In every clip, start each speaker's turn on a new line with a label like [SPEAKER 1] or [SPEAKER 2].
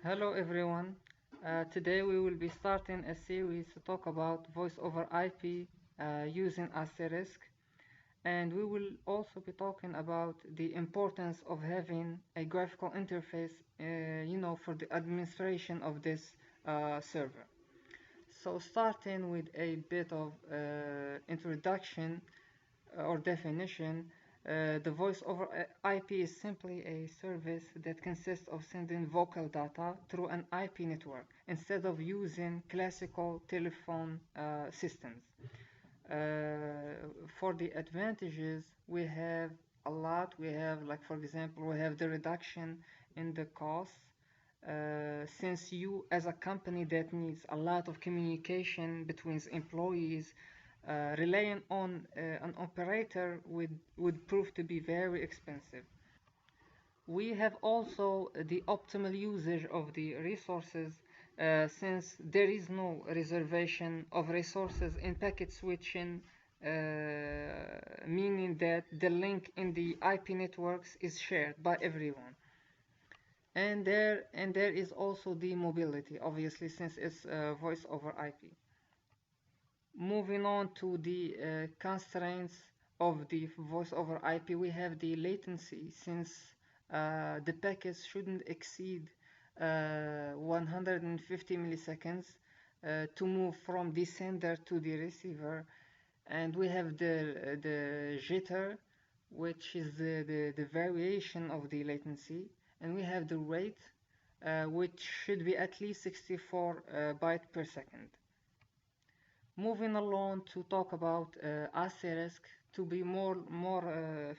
[SPEAKER 1] Hello everyone. Today we will be starting a series to talk about voice over IP using asterisk, and we will also be talking about the importance of having a graphical interface, for the administration of this server. So starting with a bit of introduction or definition, the voice over IP is simply a service that consists of sending vocal data through an IP network instead of using classical telephone systems. For the advantages, we have a lot. We have, like, for example, we have the reduction in the costs. Since you, as a company that needs a lot of communication between employees, relying on an operator would prove to be very expensive. We have also the optimal usage of the resources, since there is no reservation of resources in packet switching, meaning that the link in the IP networks is shared by everyone. And there is also the mobility, obviously, since it's voice over IP. Moving on to the constraints of the voice over IP, we have the latency, since the packets shouldn't exceed 150 milliseconds to move from the sender to the receiver. And we have the jitter, which is the variation of the latency. And we have the rate, which should be at least 64 bytes per second. Moving along to talk about asterisk, to be more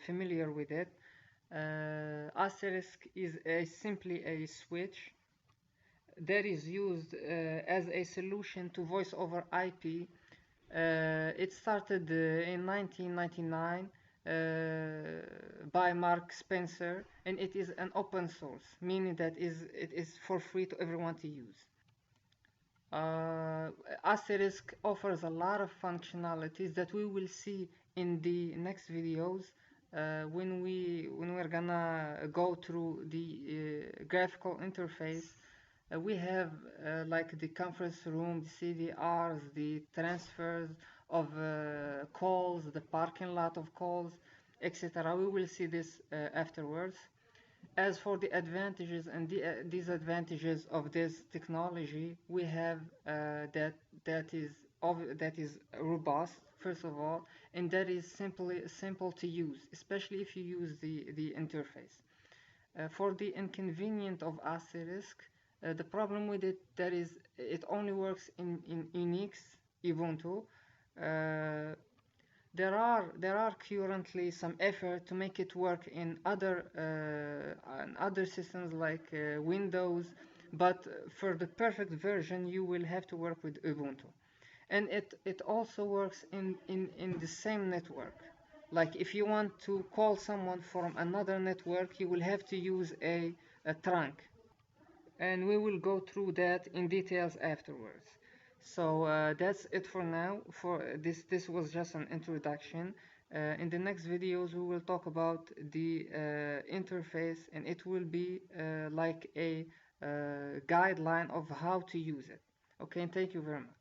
[SPEAKER 1] familiar with it. Asterisk is simply a switch that is used as a solution to voice over IP. It started in 1999 by Mark Spencer, and it is an open source, meaning that it is for free to everyone to use. Asterisk offers a lot of functionalities that we will see in the next videos when we're gonna go through the graphical interface. We have like the conference room, the CDRs, the transfers of calls, the parking lot of calls, etc. We will see this afterwards. As for the advantages and the disadvantages of this technology, we have that is robust, first of all, and that is simple to use, especially if you use the interface. For the inconvenience of asterisk, the problem with it, that is, it only works in Unix, Ubuntu. There are currently some effort to make it work in other systems like Windows, but for the perfect version you will have to work with Ubuntu. And it also works in the same network. Like, if you want to call someone from another network, you will have to use a trunk, and we will go through that in details afterwards. So that's it for now. For this was just an introduction. In the next videos we will talk about the interface, and it will be like a guideline of how to use it. Okay, and thank you very much.